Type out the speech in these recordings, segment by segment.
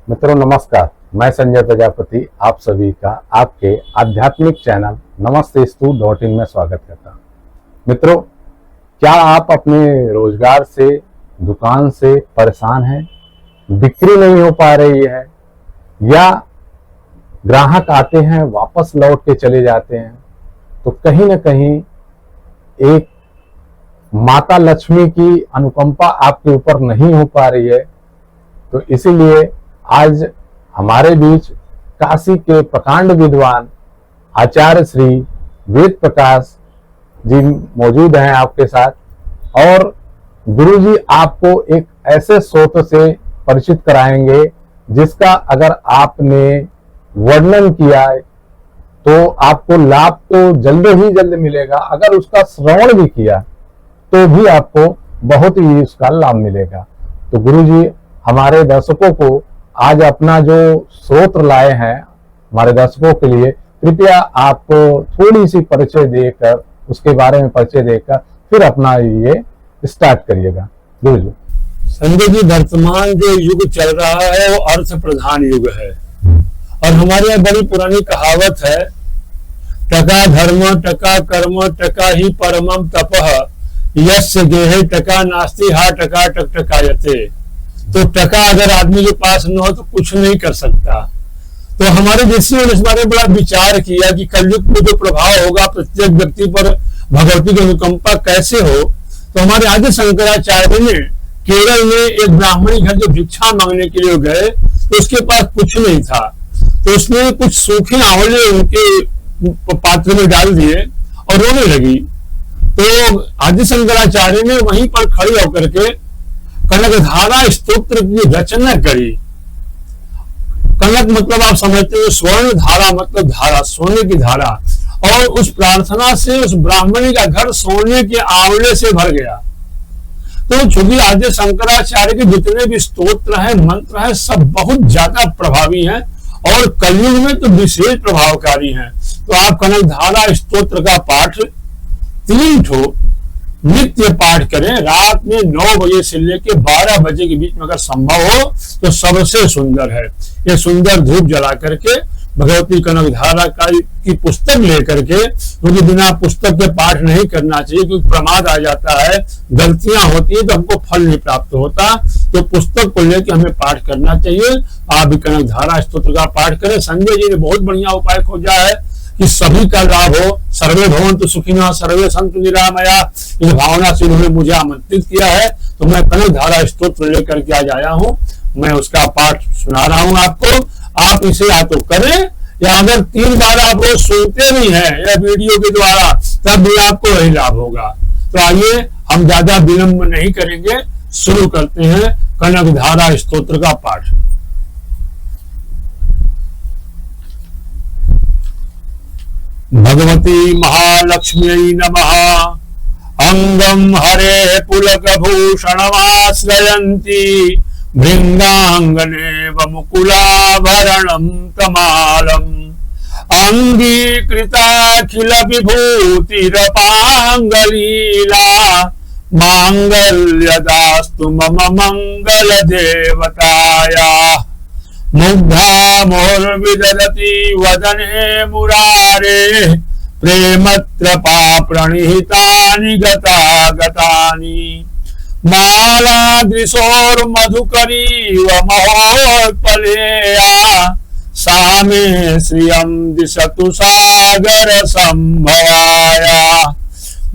मित्रों नमस्कार, मैं संजय प्रजापति आप सभी का आपके आध्यात्मिक चैनल नमस्तेस्तु.in में स्वागत करता हूँ। मित्रों, क्या आप अपने रोजगार से, दुकान से परेशान हैं, बिक्री नहीं हो पा रही है या ग्राहक आते हैं वापस लौट के चले जाते हैं, तो कहीं ना कहीं एक माता लक्ष्मी की अनुकंपा आपके ऊपर नहीं हो पा रही है। तो इसीलिए आज हमारे बीच काशी के प्रकांड विद्वान आचार्य श्री वेद प्रकाश जी मौजूद हैं आपके साथ, और गुरु जी आपको एक ऐसे स्रोत से परिचित कराएंगे जिसका अगर आपने वर्णन किया है तो आपको लाभ तो जल्द ही जल्द मिलेगा, अगर उसका श्रवण भी किया तो भी आपको बहुत ही उसका लाभ मिलेगा। तो गुरु जी हमारे दर्शकों को आज अपना जो स्रोत लाए हैं हमारे दर्शकों के लिए, कृपया आप थोड़ी सी परिचय देकर, उसके बारे में परिचय देकर फिर अपना ये स्टार्ट करिएगा। गुरु जी। संजय जी, वर्तमान जो युग चल रहा है वो अर्थ प्रधान युग है, और हमारे यहाँ बड़ी पुरानी कहावत है, टका धर्म टका कर्म टका ही परमम तपः यस्य गेहे टका नास्ति हा टका टकटकायते। तो टका अगर आदमी के पास न हो तो कुछ नहीं कर सकता। तो हमारे ऋषियों ने इस बारे में बड़ा विचार किया कि कलयुग में जो प्रभाव होगा प्रत्येक व्यक्ति पर भगवती की अनुकंपा कैसे हो। तो हमारे आदि शंकराचार्य ने केरल में एक ब्राह्मणी घर जो भिक्षा मांगने के लिए गए तो उसके पास कुछ नहीं था, तो उसने कुछ सूखे आंवले उनके पात्र में डाल दिए और रोने लगी। तो आदि शंकराचार्य ने वहीं पर खड़े होकर के कनकधारा स्तोत्र की रचना करी। कनक मतलब आप समझते हो, स्वर्ण धारा मतलब धारा, सोने की धारा, और उस प्रार्थना से उस ब्राह्मणी का घर सोने के आंवले से भर गया। तो चूंकि आद्य शंकराचार्य के जितने भी स्तोत्र हैं, मंत्र हैं, सब बहुत ज्यादा प्रभावी हैं और कलयुग में तो विशेष प्रभावकारी हैं। तो आप कनकधारा स्तोत्र का पाठ 3 ठो नित्य पाठ करें, रात में 9 बजे से लेकर 12 बजे के बीच में अगर संभव हो तो सबसे सुंदर है। ये सुंदर धूप जला करके भगवती कनकधारा की पुस्तक लेकर के, क्योंकि बिना पुस्तक के पाठ नहीं करना चाहिए, क्योंकि प्रमाद आ जाता है, गलतियां होती है तो हमको फल नहीं प्राप्त होता। तो पुस्तक को लेकर हमें पाठ करना चाहिए। आप भी कनकधारा स्तोत्र का पाठ करें। संजय जी ने बहुत बढ़िया उपाय खोजा है कि सभी का लाभ हो। सर्वे भवन्तु सुखिनः सर्वे सन्तु निरामया, इस भावना से उन्होंने मुझे आमंत्रित किया है, तो मैं कनकधारा स्तोत्र लेकर के आज आया हूँ। मैं उसका पाठ सुना रहा हूँ आपको। आप इसे या तो करें, या अगर 3 बार आप रोज सुनते भी हैं या वीडियो के द्वारा, तब भी आपको वही लाभ होगा। तो आइए हम ज्यादा विलंब नहीं करेंगे, शुरू करते हैं कनकधारा स्तोत्र का पाठ। भगवती महालक्ष्म्यै नमः। अंगम हरे पुलकभूषणमाश्रयन्ती भृंगांगनेव मुकुलाभरणं तमालम् अंगीकृताखिल विभूतिरपांगलीला मांगल्यदास्तु मम मंगल देवताया। मुग्धा मुहुर्विदधति वदने मुरारे प्रेमत्रपा प्रणिहितानि गतागतानि मालादृशोर्मधुकरीव महोत्पलेया सा मे श्रियं दिशतु सागर संभवाया।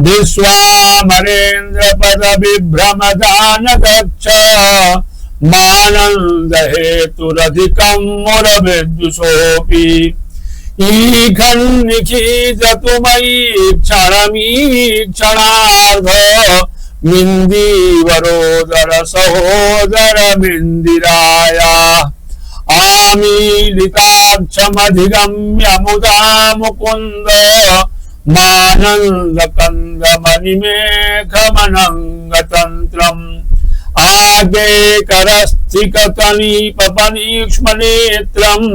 विश्वामरेन्द्र पद विभ्रमदान गच्छ मानंद हेतुरधिकं मुरविद्युषोऽपि ईखन्निखीजतु मयि क्षणमीक्षणार्ध मिन्दीवरोदर सहोदर मिन्दिराया। आमीलिताक्षमधिगम्य मुदा मुकुन्द मानन्द कंद मणिमेघमनङ्गतन्त्रम् आगे करस्थिकतलीपनीक्ष्मनेत्रम्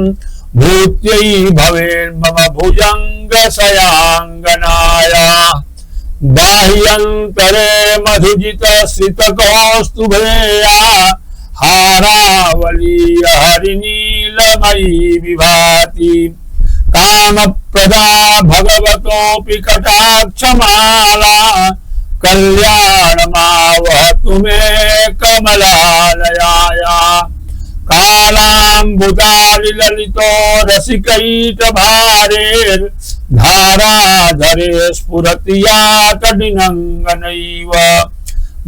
भूत्यै भवेन्मम भुजंग सयांगनाया। बाह्यंतरे मधुजित श्रित कौस्तुभेया हारावली हरिनीलमयी विभाति काम प्रदा भगवतोऽपि कटाक्षमाला कल्याणमावहतु मे कमलालयाया कालाम्बुदारिललितो रसिकैटभारेर् धाराधरे स्फुरति या तडिनङ्गनैव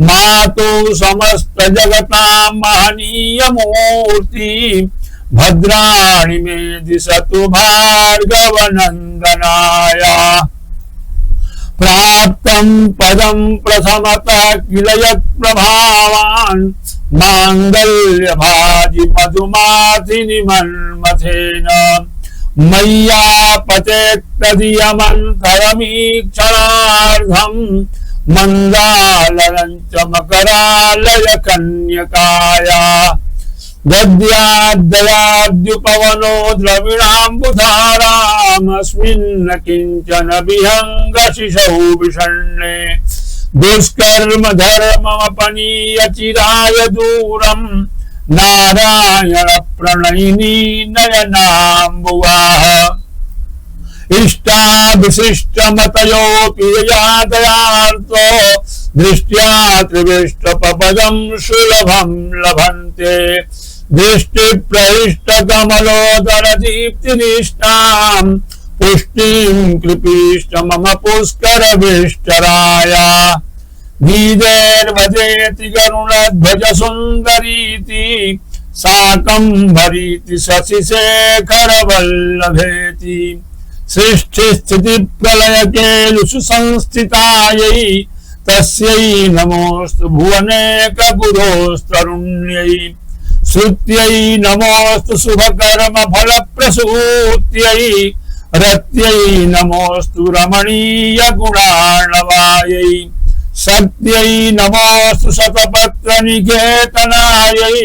मातु समस्त जगतां महनीय मूर्ति भद्राणि मे दिशतु भार्गवनन्दनाय प्राप्तं पदं प्रथमतः किल यत्प्रभावान् माङ्गल्यभाजि मधुमाथिनि मन्मथेन मय्यापतेत्तदीयमन्तरमीक्षणार्धम् मन्दालनं च मकरालय कन्यकाया गद्याद्दयाद्युपवनो द्रविणाम्बुधारामस्मिन् किञ्चन विहङ्गशिशौ विषण्णे दुष्कर्म धर्ममपनीय चिराय दूरम् नारायण प्रणयिनी नयनाम्बुवाः इष्टाभिशिष्टमतयोऽपि ययादयार्तो दृष्ट्या त्रिविष्टपदं सुलभं लभन्ते दृष्टिप्रहिष्टकमलोदरदीप्तिनिष्ठां पुष्टिं कृपीष्ट मम पुष्करविष्टराय गीतेर्वदेति गरुणध्वज सुन्दरीति साकं भरीति शशिशेखर वल्लभेति सृष्टि स्थिति प्रलय केलुषु संस्थितायै तस्यै नमोस्तु भुवनेक गुरोस्तरुण्यै श्रुत्यै नमोस्तु शुभकर्म फल प्रसूत्यै रत्यै नमोस्तु रमणीय गुणार्णवायै सत्यै नमोस्तु शतपत्र निकेतनायै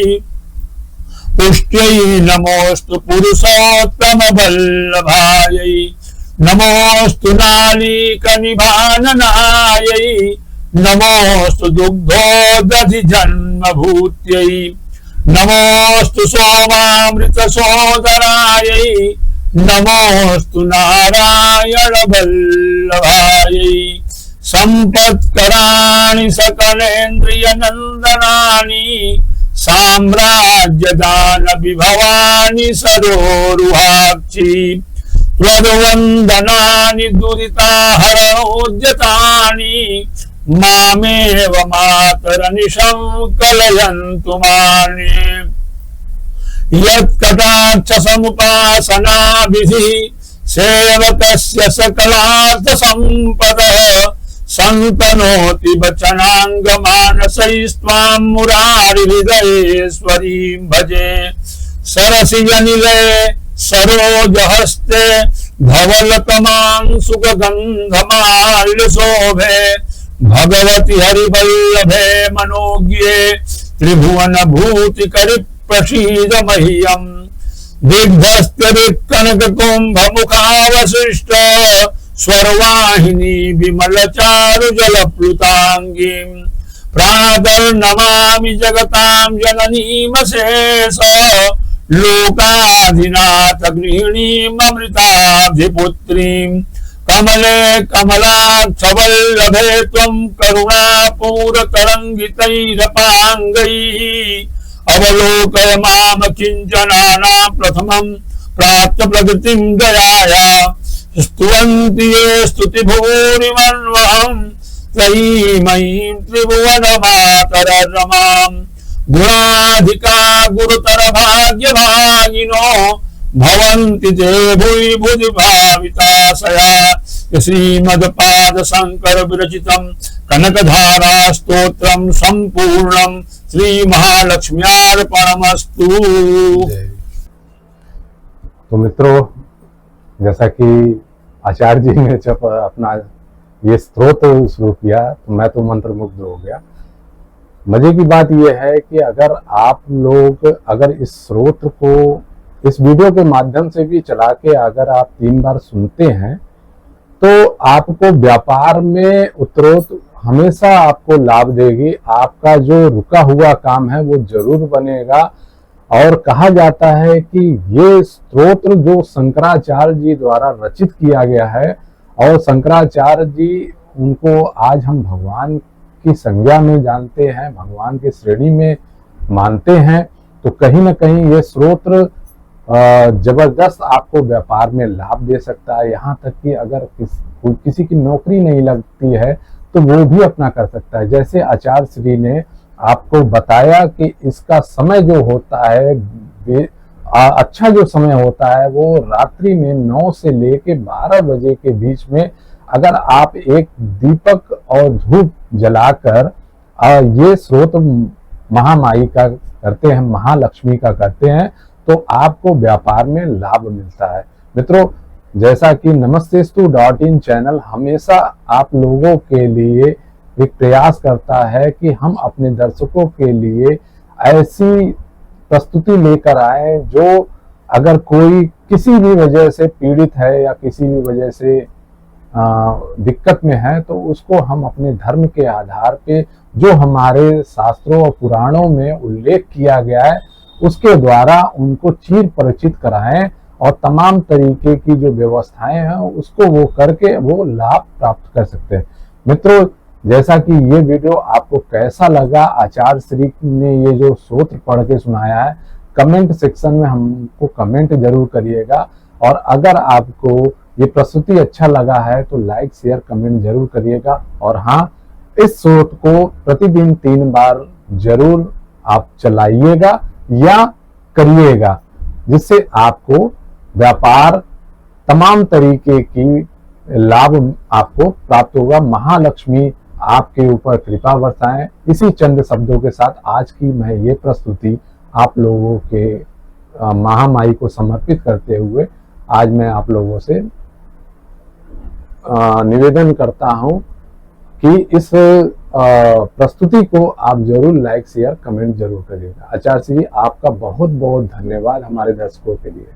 पुष्ट्यै नमोस्तु पुरुषोत्तम वल्लभायै नमोस्तु नालीक निभाननायै नमोस्तु दुग्धोदधि जन्मभूत्यै नमोस्तु सोमामृत सोदरायै नमोस्तु नारायण वल्लभायै संपत्कराणि सकलेन्द्रिय नंदनानि साम्राज्यदान विभवानि सरोरुहाक्षि त्वद्वन्दनानि दुरिताहरणोद्यतानि मामेव मातरनिशं कलयन्तु मानि यत्कटाक्ष समुपासनाभिः सेवकस्य सकलार्थ संपदः संतनोति वचनांगमानसैस्त्वां मुरारिहृदयेश्वरीं भजे सरसिजनिले सरोजहस्ते धवलतमांसुकगन्धमाल्यशोभे भगवति हरिवल्लभे मनोज्ञे त्रिभुवन भूतिकरि प्रसीद मह्यम् दिग्धस्तरिकनक कुंभ मुखावशिष्ट स्वर्वाहिनी विमल चारु जल प्लुतांगीं प्रातर्नमामि जगतां जननीमशेष लोकाधिनाथ गृहिणीमृताभिपुत्रीं कमले कमलाक्षवल्लभे त्वं करुणापूरतरङ्गितैरपाङ्गैः अवलोकय माम किञ्चनानां प्रथमं प्राप्त प्रगतिं दयाया स्तुवन्ति ये स्तुतिभूरिमन्वहं त्रयीमयीं त्रिभुवनमातररमां गुणाधिका गुरुतर भाग्यभागिनो भवन्ति ते भुवि भुवि भाविताशया श्रीमद्पाद शंकर विरचितं कनकधारा स्तोत्रं संपूर्णं श्री महालक्ष्म्यार्पणमस्तु। तो मित्रों, जैसा कि आचार्य जी ने जब अपना ये स्तोत्र शुरू किया तो मैं तो मंत्रमुग्ध हो गया। मजे की बात यह है कि अगर आप लोग अगर इस स्तोत्र को इस वीडियो के माध्यम से भी चला के अगर आप 3 बार सुनते हैं तो आपको व्यापार में उत्तरोत्तर हमेशा आपको लाभ देगी। आपका जो रुका हुआ काम है वो जरूर बनेगा। और कहा जाता है कि ये स्तोत्र जो शंकराचार्य जी द्वारा रचित किया गया है, और शंकराचार्य जी उनको आज हम भगवान की संज्ञा में जानते हैं, भगवान की श्रेणी में मानते हैं, तो कहीं ना कहीं ये स्तोत्र जबरदस्त आपको व्यापार में लाभ दे सकता है। यहाँ तक कि अगर किसी की नौकरी नहीं लगती है तो वो भी अपना कर सकता है। जैसे आचार्य श्री ने आपको बताया कि इसका समय जो होता है, अच्छा जो समय होता है वो रात्रि में 9 से लेके 12 बजे के बीच में, अगर आप एक दीपक और धूप जलाकर ये स्रोत महामाई का करते हैं, महालक्ष्मी का करते हैं, तो आपको व्यापार में लाभ मिलता है। मित्रों, जैसा कि नमस्तेस्तु.in चैनल हमेशा आप लोगों के लिए एक प्रयास करता है कि हम अपने दर्शकों के लिए ऐसी प्रस्तुति लेकर आए जो अगर कोई किसी भी वजह से पीड़ित है या किसी भी वजह से दिक्कत में है, तो उसको हम अपने धर्म के आधार पे जो हमारे शास्त्रों और पुराणों में उल्लेख किया गया है उसके द्वारा उनको चीर परिचित कराएं और तमाम तरीके की जो व्यवस्थाएं हैं उसको वो करके वो लाभ प्राप्त कर सकते हैं। मित्रों, जैसा कि ये वीडियो आपको कैसा लगा, आचार्य श्री ने ये जो सूत्र पढ़ के सुनाया है, कमेंट सेक्शन में हमको कमेंट जरूर करिएगा। और अगर आपको ये प्रस्तुति अच्छा लगा है तो लाइक शेयर कमेंट जरूर करिएगा। और हाँ, इस सूत्र को प्रतिदिन 3 बार जरूर आप चलाइएगा या करिएगा, जिससे आपको व्यापार तमाम तरीके की लाभ आपको प्राप्त होगा। महालक्ष्मी आपके ऊपर कृपा बरसाएं। इसी चंद शब्दों के साथ आज की मैं ये प्रस्तुति आप लोगों के महामाई को समर्पित करते हुए आज मैं आप लोगों से निवेदन करता हूं कि इस प्रस्तुति को आप जरूर लाइक शेयर कमेंट जरूर करिएगा। आचार्य श्री, आपका बहुत बहुत धन्यवाद हमारे दर्शकों के लिए।